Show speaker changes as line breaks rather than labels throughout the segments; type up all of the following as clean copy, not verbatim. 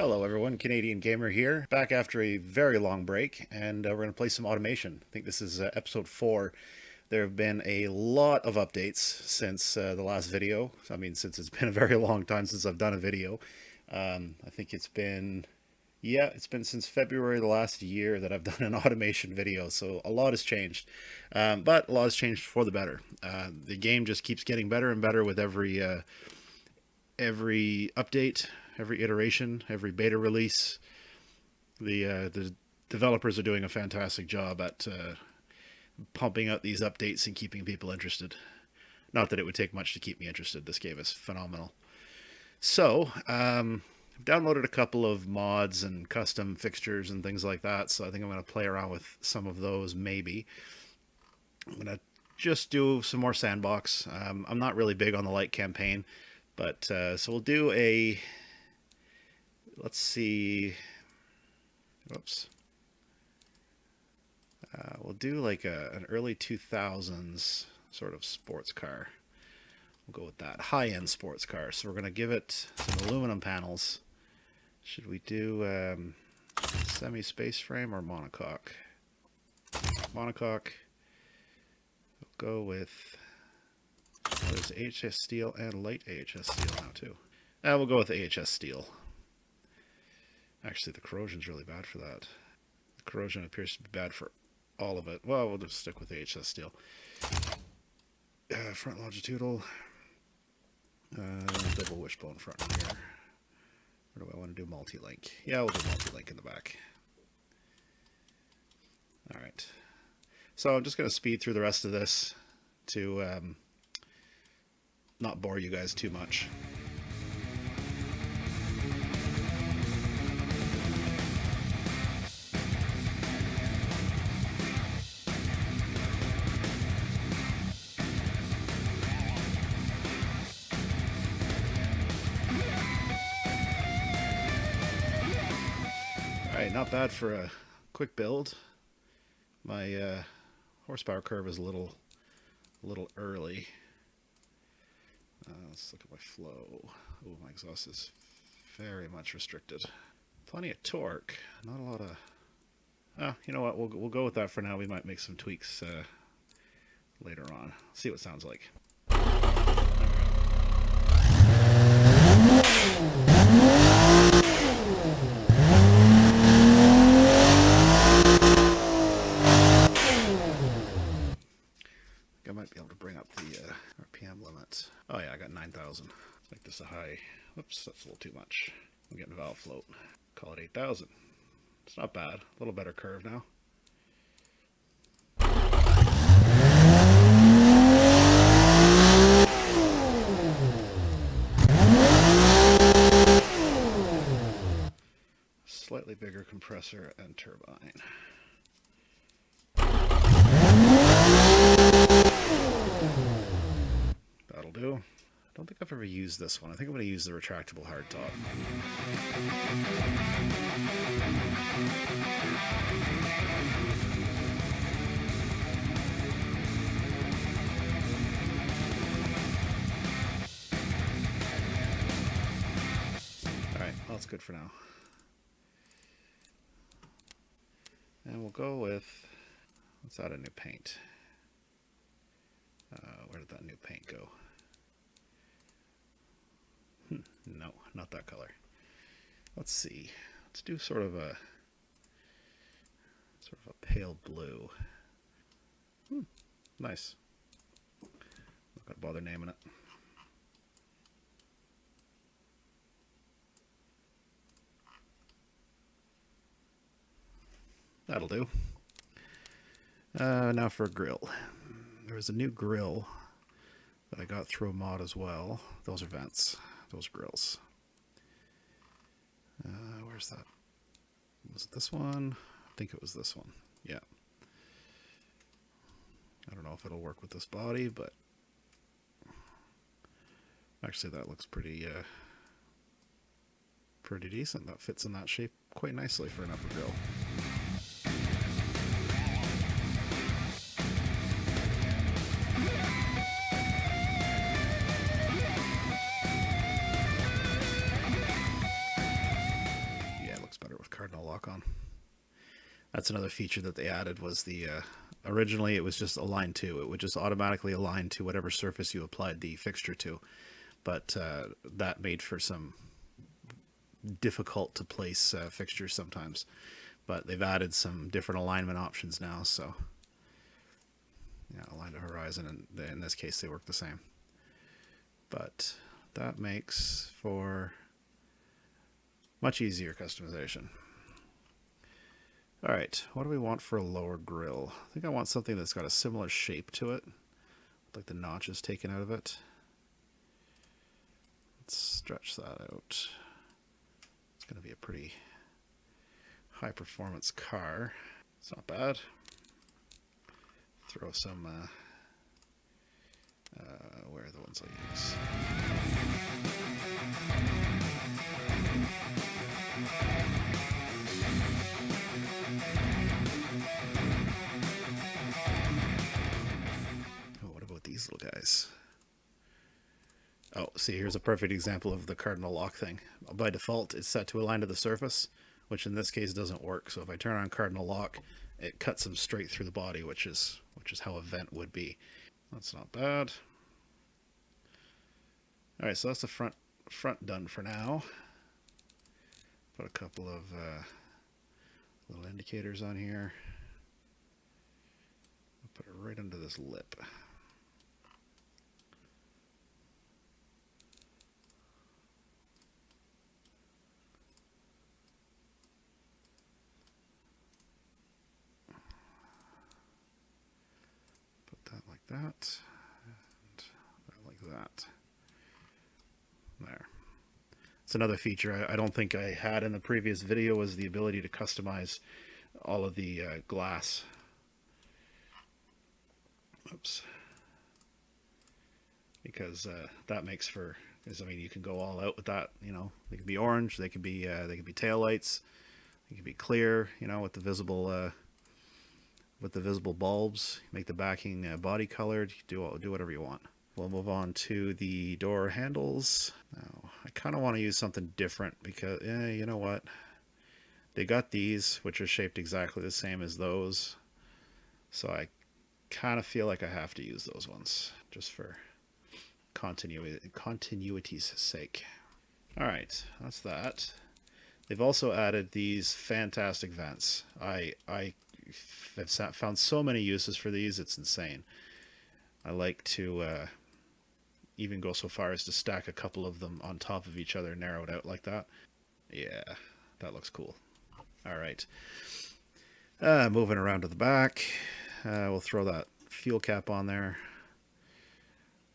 Hello everyone, Canadian Gamer here, back after a very long break, and we're going to play some automation. I think this is episode 4. There have been a lot of updates since the last video. I mean, since it's been a very long time since I've done a video. I think it's been since February the last year that I've done an automation video, so a lot has changed. But a lot has changed for the better. The game just keeps getting better and better with every update, every iteration, every beta release. The developers are doing a fantastic job at pumping out these updates and keeping people interested. Not that it would take much to keep me interested. This game is phenomenal. So, I've downloaded a couple of mods and custom fixtures and things like that, so I think I'm going to play around with some of those maybe. I'm going to just do some more sandbox. I'm not really big on the light campaign, but so we'll do a... Let's see. Whoops. We'll do like an early 2000s sort of sports car. We'll go with that. High-end sports car. So we're going to give it some aluminum panels. Should we do semi-space frame or monocoque? Monocoque. We'll go with... there's AHS steel and light AHS steel now too. We'll go with AHS steel. Actually, the corrosion's really bad for that. The corrosion appears to be bad for all of it. Well, we'll just stick with AHS steel. Front longitudinal. Double wishbone front here. Or do I want to do multi-link? Yeah, we'll do multi-link in the back. Alright. So I'm just going to speed through the rest of this to not bore you guys too much. Alright, not bad for a quick build. My horsepower curve is a little early. Let's look at my flow. Oh, my exhaust is very much restricted. Plenty of torque. Not a lot of... you know what? We'll go with that for now. We might make some tweaks later on. See what it sounds like. I might be able to bring up the RPM limit. Oh yeah, I got 9,000. Make this a high. Whoops, that's a little too much. I'm getting valve float. Call it 8,000. It's not bad. A little better curve now. Slightly bigger compressor and turbine. That'll do. I don't think I've ever used this one. I think I'm going to use the retractable hardtop. Alright, well, that's good for now. And we'll go with... let's add a new paint. Where did that new paint go? No, not that color. Let's see. Let's do sort of a pale blue. Nice. Not gonna bother naming it. That'll do. Now for a grill. There's a new grill that I got through a mod as well. Those are vents. Those are grills. Where's that? Was it this one? I think it was this one. Yeah. I don't know if it'll work with this body, but actually that looks pretty decent. That fits in that shape quite nicely for an upper grill. lock on. That's another feature that they added was the originally it was just align to. It would just automatically align to whatever surface you applied the fixture to. But that made for some difficult to place fixtures sometimes. But they've added some different alignment options now, so yeah, align to horizon, and in this case they work the same. But that makes for much easier customization. Alright, what do we want for a lower grill? I think I want something that's got a similar shape to it, like the notches taken out of it. Let's stretch that out. It's going to be a pretty high performance car. It's not bad. Throw some, where are the ones I use? Oh, what about these little guys? Oh, see, here's a perfect example of the cardinal lock thing. By default, it's set to align to the surface, which in this case doesn't work. So if I turn on cardinal lock, it cuts them straight through the body, which is how a vent would be. That's not bad. All right, so that's the front done for now. Put a couple of little indicators on here. I'll put it right under this lip. That and like that. There. It's another feature I don't think I had in the previous video, was the ability to customize all of the glass. Oops. Because that makes for, I mean, you can go all out with that. You know, they can be orange, they can be tail lights, they can be clear. You know, with the visible. With the visible bulbs, make the backing body colored, do whatever you want. We'll move on to the door handles. Now, I kind of want to use something different because, you know what? They got these, which are shaped exactly the same as those. So I kind of feel like I have to use those ones, just for continuity's sake. All right, that's that. They've also added these fantastic vents. I've found so many uses for these, it's insane. I like to even go so far as to stack a couple of them on top of each other, narrowed out like that. Yeah, that looks cool. All right. Moving around to the back, we'll throw that fuel cap on there.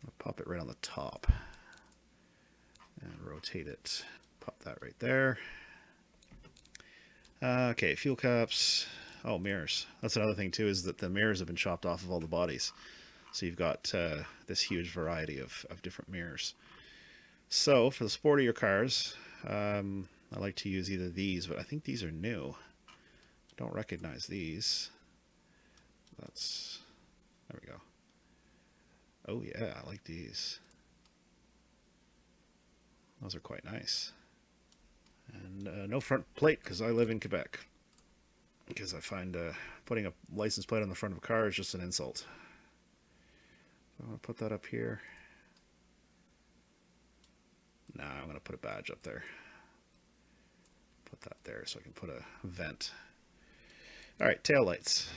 I'll pop it right on the top and rotate it. Pop that right there. Okay, fuel caps. Oh, mirrors. That's another thing too, is that the mirrors have been chopped off of all the bodies. So you've got this huge variety of different mirrors. So for the sportier cars, I like to use either these, but I think these are new. I don't recognize these. There we go. Oh yeah, I like these. Those are quite nice. And no front plate because I live in Quebec. Because I find putting a license plate on the front of a car is just an insult. So I'm going to put that up here. Nah, I'm going to put a badge up there. Put that there so I can put a vent. Alright, tail lights.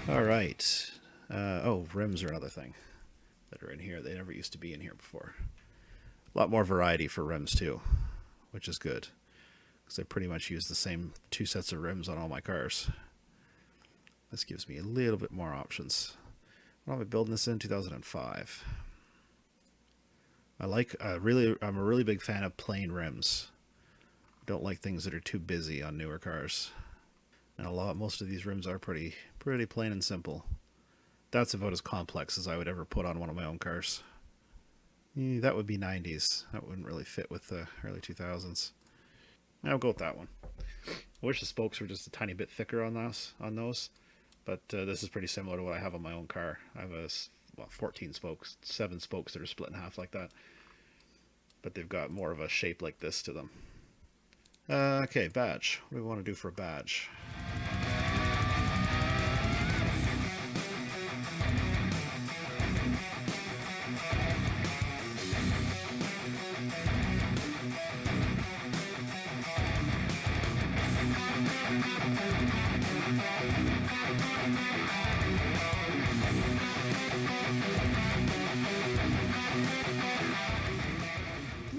All right. Oh, rims are another thing that are in here. They never used to be in here before. A lot more variety for rims too, which is good, because I pretty much use the same two sets of rims on all my cars. This gives me a little bit more options. When am I building this in? 2005. I'm a really big fan of plain rims. Don't like things that are too busy on newer cars. And most of these rims are pretty plain and simple. That's about as complex as I would ever put on one of my own cars. That would be 90s. That wouldn't really fit with the early 2000s. I'll go with that one. I wish the spokes were just a tiny bit thicker on those. But this is pretty similar to what I have on my own car. I have 14 spokes, 7 spokes that are split in half like that. But they've got more of a shape like this to them. Okay, badge. What do we want to do for a badge?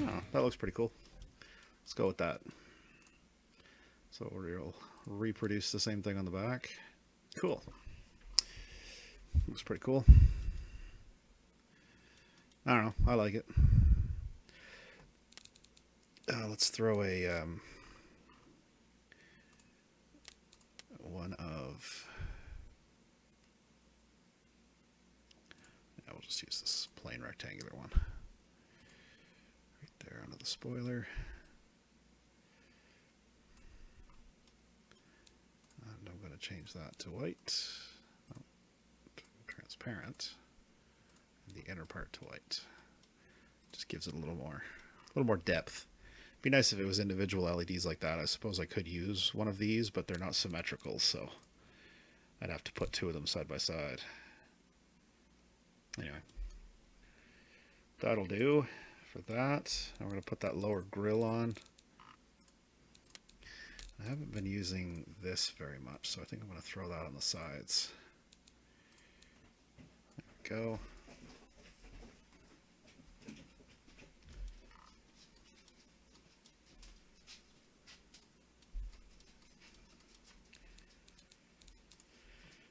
Oh, that looks pretty cool. Let's go with that. So we'll reproduce the same thing on the back. Cool. Looks pretty cool. I don't know. I like it. Let's throw a one of. Yeah, we'll just use this plain rectangular one right there under the spoiler. And I'm going to change that to white, transparent, and the inner part to white. Just gives it a little more depth. Be nice if it was individual LEDs like that. I suppose I could use one of these, but they're not symmetrical, so I'd have to put 2 of them side by side. Anyway, that'll do for that. I'm going to put that lower grille on. I haven't been using this very much, so I think I'm going to throw that on the sides. There we go.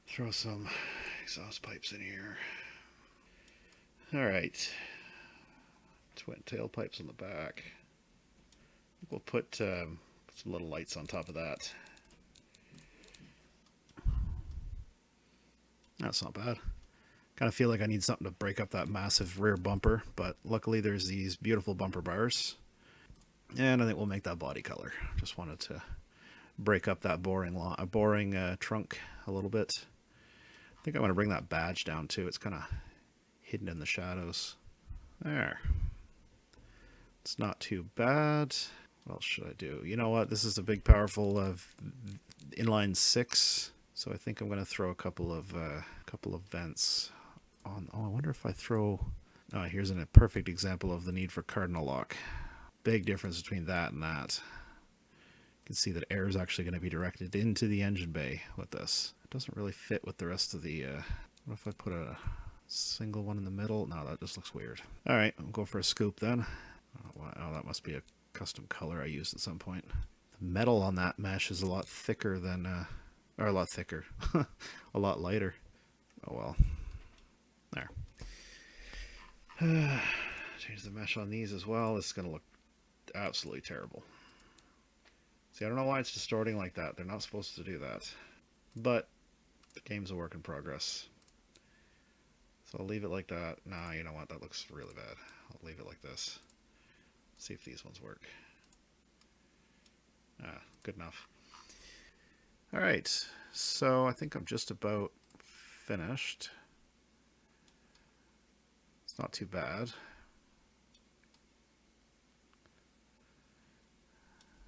Throw some exhaust pipes in here. All right, twin tailpipes on the back. We'll put some little lights on top of that. That's not bad. Kind of feel like I need something to break up that massive rear bumper, but luckily there's these beautiful bumper bars. And I think we'll make that body color. Just wanted to break up that boring trunk a little bit. I think I want to bring that badge down too. It's kind of hidden in the shadows. There. It's not too bad. What else should I do? You know what? This is a big, powerful inline 6. So I think I'm going to throw a couple of vents on. Oh, I wonder if I throw. Oh, here's a perfect example of the need for cardinal lock. Big difference between that and that. You can see that air is actually going to be directed into the engine bay with this. It doesn't really fit with the rest of the. What if I put a single one in the middle? No, that just looks weird. All right, I'll go for a scoop then. Oh, that must be a custom color I used at some point. The metal on that mesh is a lot thicker than, or a lot thicker, a lot lighter. Oh well. There. Change the mesh on these as well. This is going to look absolutely terrible. See, I don't know why it's distorting like that. They're not supposed to do that. But the game's a work in progress. So I'll leave it like that. Nah, you know what? That looks really bad. I'll leave it like this. See if these ones work. Ah, good enough. All right, so I think I'm just about finished. It's not too bad.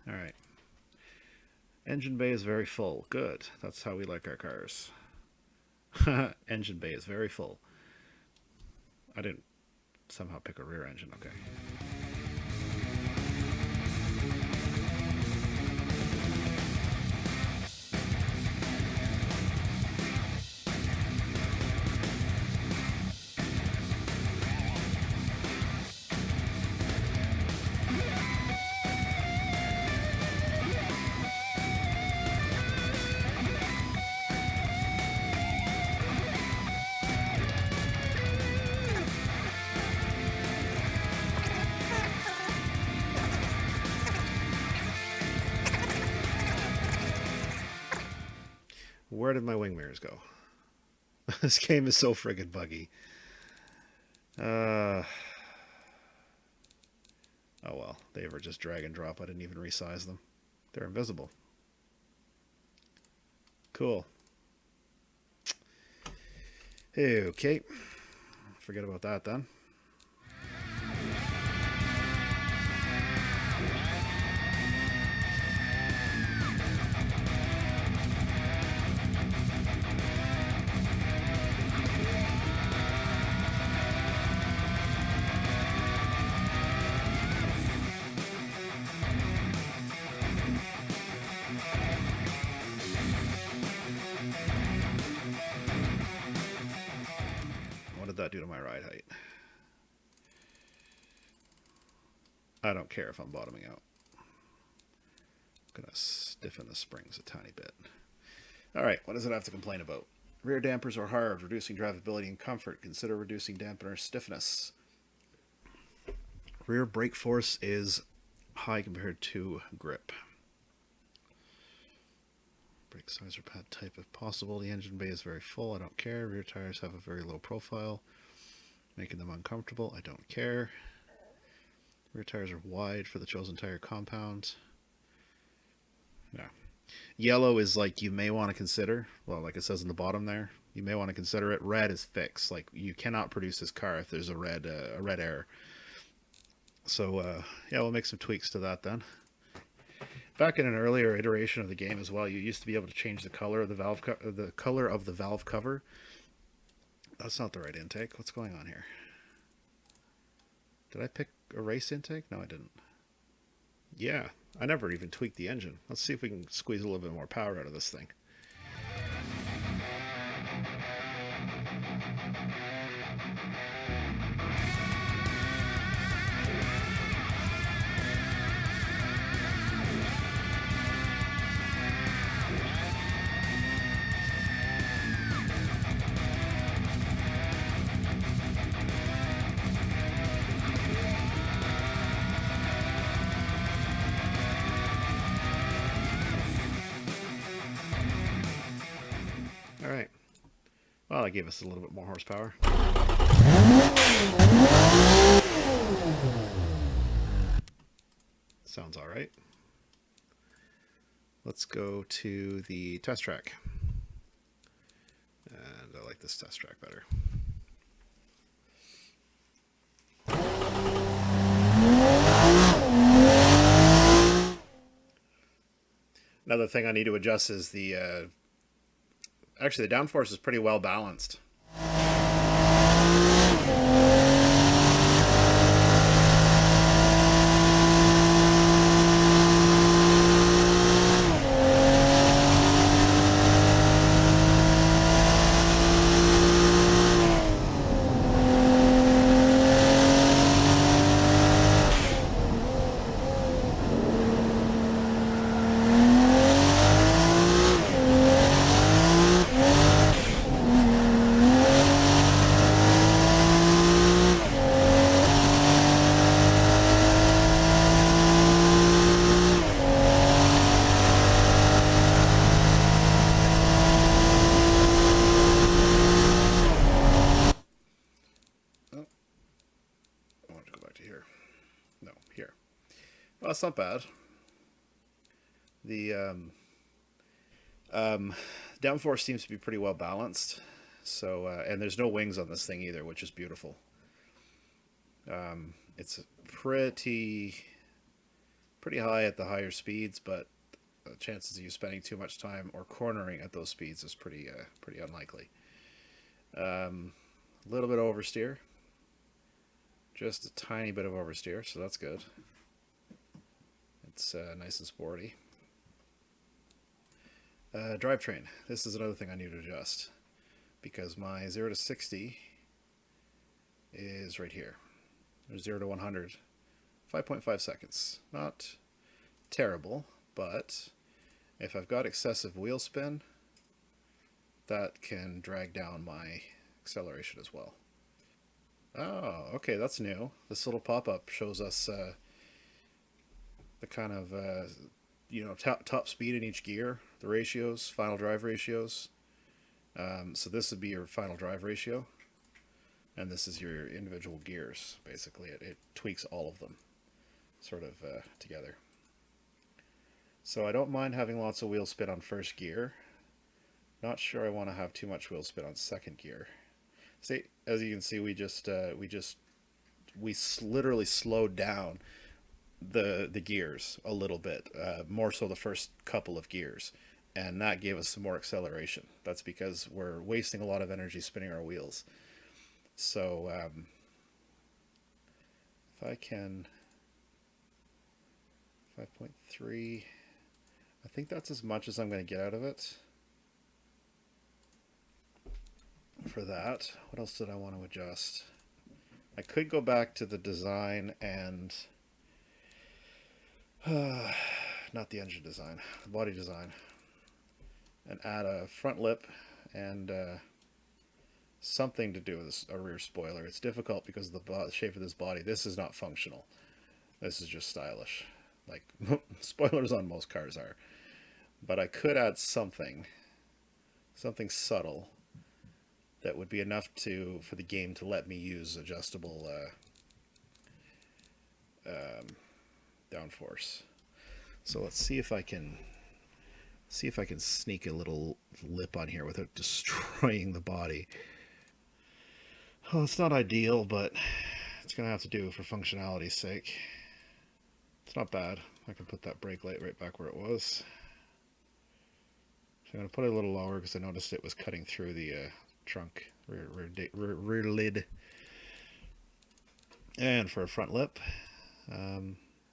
All right. Engine bay is very full. Good. That's how we like our cars. Engine bay is very full. I didn't somehow pick a rear engine. Okay. where did my wing mirrors go? This game is so friggin' buggy. Oh well, they were just drag and drop. I didn't even resize them. They're invisible. Cool. Okay. Forget about that then. What did that do to my ride height? I don't care if I'm bottoming out. I'm gonna stiffen the springs a tiny bit. Alright, what does it have to complain about? Rear dampers are hard, reducing drivability and comfort. Consider reducing dampener stiffness. Rear brake force is high compared to grip. Brake size or pad type if possible. The engine bay is very full. I don't care. Rear tires have a very low profile, making them uncomfortable. I don't care. Rear tires are wide for the chosen tire compound. Yeah. Yellow is like you may want to consider. Well, like it says in the bottom there, you may want to consider it. Red is fixed. Like you cannot produce this car if there's a red error. So yeah, we'll make some tweaks to that then. Back in an earlier iteration of the game as well, you used to be able to change the color of the color of the valve cover. That's not the right intake. What's going on here? Did I pick a race intake? No, I didn't. Yeah, I never even tweaked the engine. Let's see if we can squeeze a little bit more power out of this thing. Alright. Well, that gave us a little bit more horsepower. Sounds alright. Let's go to the test track. And I like this test track better. Another thing I need to adjust is the actually the downforce is pretty well balanced. Well, that's not bad. The downforce seems to be pretty well balanced. So, and there's no wings on this thing either, which is beautiful. It's pretty high at the higher speeds, but the chances of you spending too much time or cornering at those speeds is pretty unlikely. A little bit of oversteer. Just a tiny bit of oversteer, so that's good. It's nice and sporty. Drivetrain. This is another thing I need to adjust because my 0 to 60 is right here. 0 to 100, 5.5 seconds. Not terrible, but if I've got excessive wheel spin, that can drag down my acceleration as well. Oh, okay, that's new. This little pop-up shows us the kind of, top speed in each gear, the ratios, final drive ratios. So this would be your final drive ratio, and this is your individual gears. Basically, it tweaks all of them sort of together. So I don't mind having lots of wheel spin on first gear. Not sure I want to have too much wheel spin on second gear. See, as you can see, we literally slowed down the gears a little bit, more so the first couple of gears, and that gave us some more acceleration. That's because we're wasting a lot of energy spinning our wheels. So if I can 5.3, I think that's as much as I'm going to get out of it for that. What else did I want to adjust? I could go back to the design and not the engine design, the body design, and add a front lip and something to do with a rear spoiler. It's difficult because of the shape of this body. This is not functional. This is just stylish, like spoilers on most cars are. But I could add something subtle that would be enough for the game to let me use adjustable downforce. So let's see if I can sneak a little lip on here without destroying the body. Oh, it's not ideal, but it's gonna have to do for functionality's sake. It's not bad. I can put that brake light right back where it was. So I'm gonna put it a little lower because I noticed it was cutting through the trunk rear lid. And for a front lip,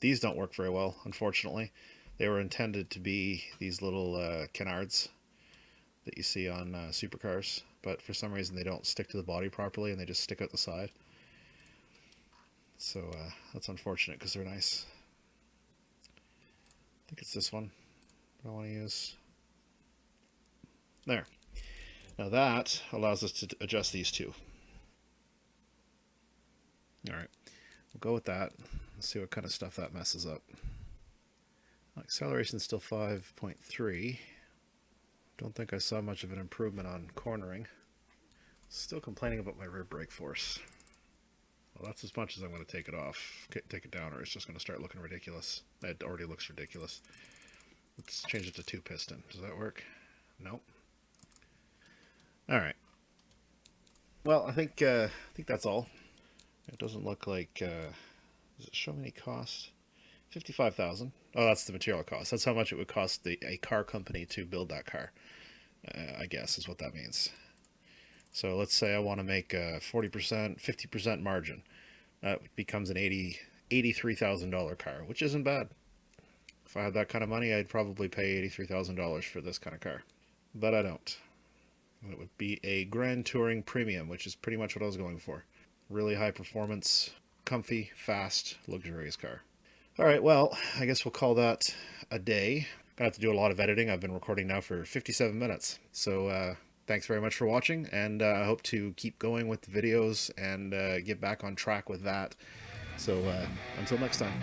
these don't work very well, unfortunately. They were intended to be these little canards that you see on supercars, but for some reason they don't stick to the body properly and they just stick out the side. So that's unfortunate because they're nice. I think it's this one I want to use. There. Now that allows us to adjust these two. Alright, we'll go with that. Let's see what kind of stuff that messes up. Acceleration is still 5.3. Don't think I saw much of an improvement on cornering. Still complaining about my rear brake force. Well, that's as much as I'm going to take it down, or it's just going to start looking ridiculous. It already looks ridiculous. Let's change it to 2-piston. Does that work? Nope. Alright. Well, I think that's all. It doesn't look like... does it show any cost? $55,000. Oh, that's the material cost. That's how much it would cost a car company to build that car, I guess is what that means. So let's say I want to make a 40%, 50% margin. That becomes an $83,000 car, which isn't bad. If I had that kind of money, I'd probably pay $83,000 for this kind of car. But I don't. It would be a Grand Touring Premium, which is pretty much what I was going for. Really high performance, comfy, fast, luxurious car. Alright, well, I guess we'll call that a day. Gonna have to do a lot of editing. I've been recording now for 57 minutes. So thanks very much for watching, and I hope to keep going with the videos and get back on track with that. So until next time.